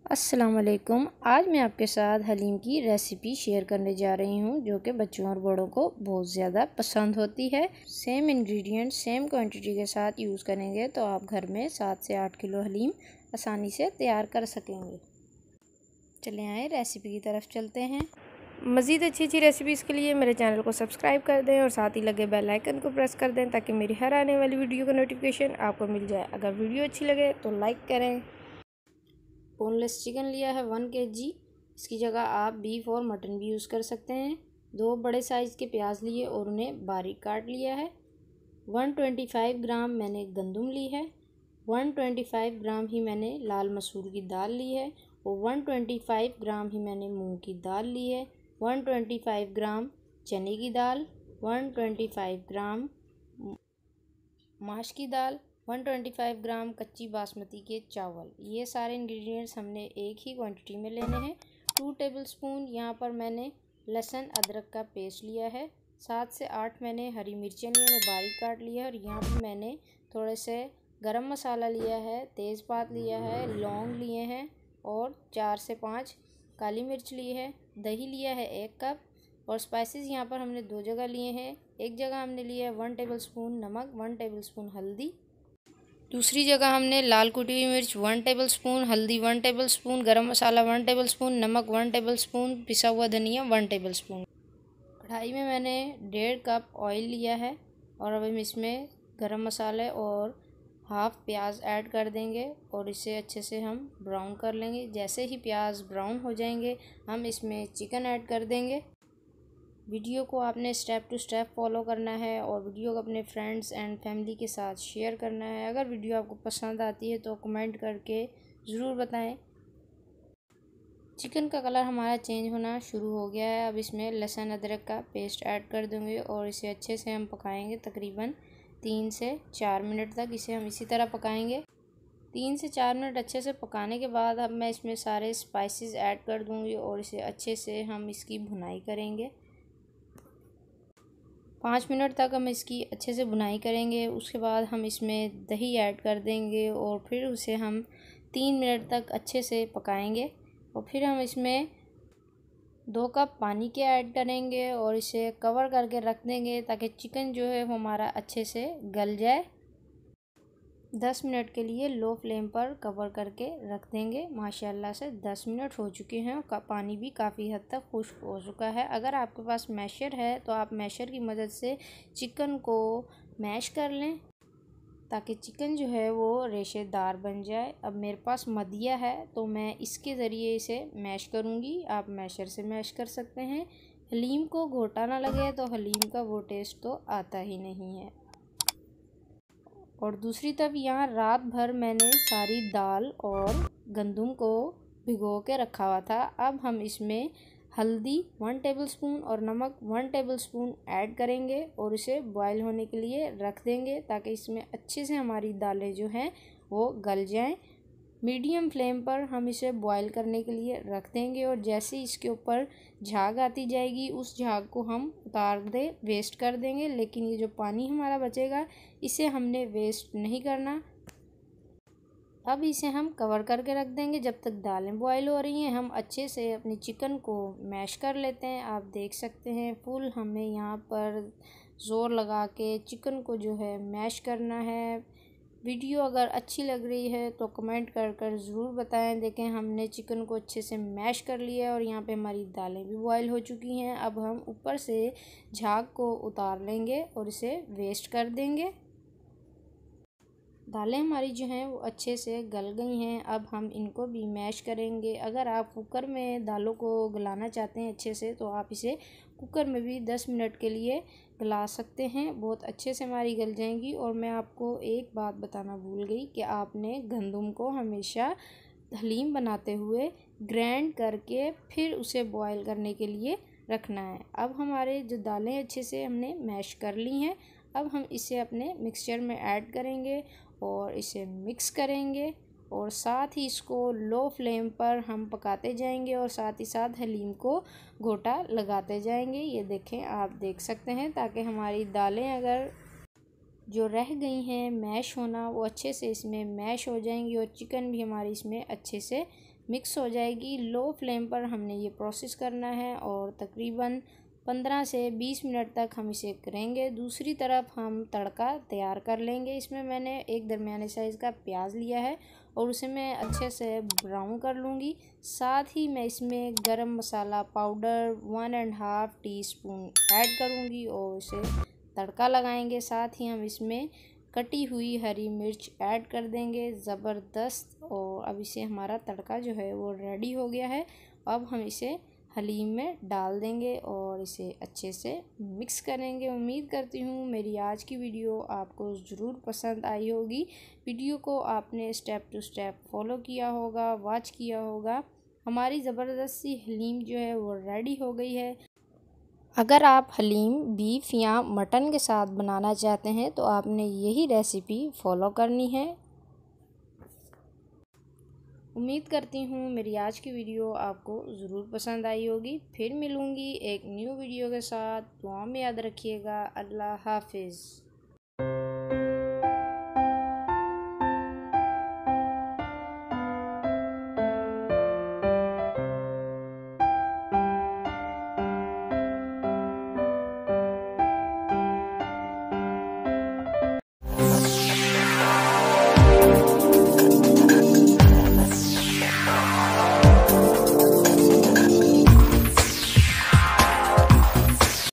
अस्सलाम वालेकुम। आज मैं आपके साथ हलीम की रेसिपी शेयर करने जा रही हूँ जो कि बच्चों और बड़ों को बहुत ज़्यादा पसंद होती है। सेम इंग्रेडिएंट सेम क्वांटिटी के साथ यूज़ करेंगे तो आप घर में 7 से 8 किलो हलीम आसानी से तैयार कर सकेंगे। चले आए रेसिपी की तरफ चलते हैं। मज़ीद अच्छी रेसिपीज़ के लिए मेरे चैनल को सब्सक्राइब कर दें और साथ ही लगे बेल आइकन को प्रेस कर दें ताकि मेरी हर आने वाली वीडियो का नोटिफिकेशन आपको मिल जाए। अगर वीडियो अच्छी लगे तो लाइक करें। बोनलेस चिकन लिया है 1 kg। इसकी जगह आप बीफ और मटन भी यूज़ कर सकते हैं। 2 बड़े साइज़ के प्याज लिए और उन्हें बारीक काट लिया है। 125 ग्राम मैंने गंदम ली है। 125 ग्राम ही मैंने लाल मसूर की दाल ली है और 125 ग्राम ही मैंने मूंग की दाल ली है। 125 ग्राम चने की दाल, 125 ग्राम माश की दाल, 125 ग्राम कच्ची बासमती के चावल। ये सारे इंग्रेडिएंट्स हमने एक ही क्वांटिटी में लेने हैं। 2 टेबलस्पून यहाँ पर मैंने लहसुन अदरक का पेस्ट लिया है। 7 से 8 मैंने हरी मिर्चें ली हैं, बारीक काट लिया है। और यहाँ पर मैंने थोड़े से गरम मसाला लिया है, तेज़पात लिया है, लौंग लिए हैं और 4 से 5 काली मिर्च ली है। दही लिया है 1 कप और स्पाइसेस यहाँ पर हमने 2 जगह लिए हैं। एक जगह हमने लिया है 1 टेबलस्पून नमक, 1 टेबलस्पून हल्दी। दूसरी जगह हमने लाल कुटी हुई मिर्च 1 टेबलस्पून, हल्दी 1 टेबलस्पून, गरम मसाला 1 टेबलस्पून, नमक 1 टेबलस्पून, पिसा हुआ धनिया 1 टेबलस्पून। कढ़ाई में मैंने 1.5 कप ऑयल लिया है और अब हम इसमें गरम मसाले और हाफ़ प्याज ऐड कर देंगे और इसे अच्छे से हम ब्राउन कर लेंगे। जैसे ही प्याज ब्राउन हो जाएंगे हम इसमें चिकन ऐड कर देंगे। वीडियो को आपने स्टेप टू स्टेप फॉलो करना है और वीडियो को अपने फ्रेंड्स एंड फैमिली के साथ शेयर करना है। अगर वीडियो आपको पसंद आती है तो कमेंट करके ज़रूर बताएं। चिकन का कलर हमारा चेंज होना शुरू हो गया है। अब इसमें लहसुन अदरक का पेस्ट ऐड कर दूँगी और इसे अच्छे से हम पकाएंगे। तकरीबन 3 से 4 मिनट तक इसे हम इसी तरह पकाएंगे। 3 से 4 मिनट अच्छे से पकाने के बाद अब मैं इसमें सारे स्पाइसेस ऐड कर दूँगी और इसे अच्छे से हम इसकी भुनाई करेंगे। 5 मिनट तक हम इसकी अच्छे से भुनाई करेंगे। उसके बाद हम इसमें दही ऐड कर देंगे और फिर उसे हम 3 मिनट तक अच्छे से पकाएंगे और फिर हम इसमें 2 कप पानी के ऐड करेंगे और इसे कवर करके रख देंगे ताकि चिकन जो है वो हमारा अच्छे से गल जाए। 10 मिनट के लिए लो फ्लेम पर कवर करके रख देंगे। माशाल्लाह से 10 मिनट हो चुके हैं और पानी भी काफ़ी हद तक खुश्क हो चुका है। अगर आपके पास मैशर है तो आप मैशर की मदद से चिकन को मैश कर लें ताकि चिकन जो है वो रेशेदार बन जाए। अब मेरे पास मदिया है तो मैं इसके ज़रिए इसे मैश करूँगी। आप मैशर से मैश कर सकते हैं। हलीम को घोटा ना लगे तो हलीम का वो टेस्ट तो आता ही नहीं है। और दूसरी तरफ यहाँ रात भर मैंने सारी दाल और गंदम को भिगो के रखा हुआ था। अब हम इसमें हल्दी 1 टेबलस्पून और नमक 1 टेबलस्पून ऐड करेंगे और इसे बॉईल होने के लिए रख देंगे ताकि इसमें अच्छे से हमारी दालें जो हैं वो गल जाएं। मीडियम फ्लेम पर हम इसे बॉईल करने के लिए रख देंगे और जैसे इसके ऊपर झाग आती जाएगी उस झाग को हम उतार दे वेस्ट कर देंगे। लेकिन ये जो पानी हमारा बचेगा इसे हमने वेस्ट नहीं करना। अब इसे हम कवर करके रख देंगे जब तक दालें बॉईल हो रही हैं। हम अच्छे से अपनी चिकन को मैश कर लेते हैं। आप देख सकते हैं फुल हमें यहाँ पर ज़ोर लगा के चिकन को जो है मैश करना है। वीडियो अगर अच्छी लग रही है तो कमेंट कर ज़रूर बताएं। देखें हमने चिकन को अच्छे से मैश कर लिया है और यहाँ पे हमारी दालें भी बॉईल हो चुकी हैं। अब हम ऊपर से झाग को उतार लेंगे और इसे वेस्ट कर देंगे। दालें हमारी जो हैं वो अच्छे से गल गई हैं। अब हम इनको भी मैश करेंगे। अगर आप कुकर में दालों को गलाना चाहते हैं अच्छे से तो आप इसे कुकर में भी 10 मिनट के लिए गला सकते हैं। बहुत अच्छे से हमारी गल जाएंगी। और मैं आपको एक बात बताना भूल गई कि आपने गंदम को हमेशा हलीम बनाते हुए ग्राइंड करके फिर उसे बॉईल करने के लिए रखना है। अब हमारे जो दालें अच्छे से हमने मैश कर ली हैं। अब हम इसे अपने मिक्सचर में ऐड करेंगे और इसे मिक्स करेंगे और साथ ही इसको लो फ्लेम पर हम पकाते जाएंगे और साथ ही साथ हलीम को घोटा लगाते जाएंगे। ये देखें आप देख सकते हैं ताकि हमारी दालें अगर जो रह गई हैं मैश होना वो अच्छे से इसमें मैश हो जाएंगी और चिकन भी हमारी इसमें अच्छे से मिक्स हो जाएगी। लो फ्लेम पर हमने ये प्रोसेस करना है और तकरीबन 15 से 20 मिनट तक हम इसे करेंगे। दूसरी तरफ हम तड़का तैयार कर लेंगे। इसमें मैंने एक दरमियाने साइज़ का प्याज लिया है और उसे मैं अच्छे से ब्राउन कर लूँगी। साथ ही मैं इसमें गरम मसाला पाउडर 1.5 टीस्पून ऐड करूँगी और इसे तड़का लगाएंगे। साथ ही हम इसमें कटी हुई हरी मिर्च ऐड कर देंगे ज़बरदस्त। और अब इसे हमारा तड़का जो है वो रेडी हो गया है। अब हम इसे हलीम में डाल देंगे और इसे अच्छे से मिक्स करेंगे। उम्मीद करती हूँ मेरी आज की वीडियो आपको ज़रूर पसंद आई होगी। वीडियो को आपने स्टेप टू स्टेप फॉलो किया होगा, वॉच किया होगा। हमारी ज़बरदस्त सी हलीम जो है वो रेडी हो गई है। अगर आप हलीम बीफ या मटन के साथ बनाना चाहते हैं तो आपने यही रेसिपी फॉलो करनी है। उम्मीद करती हूँ मेरी आज की वीडियो आपको ज़रूर पसंद आई होगी। फिर मिलूँगी एक न्यू वीडियो के साथ। दुआ में याद रखिएगा। अल्लाह हाफिज़।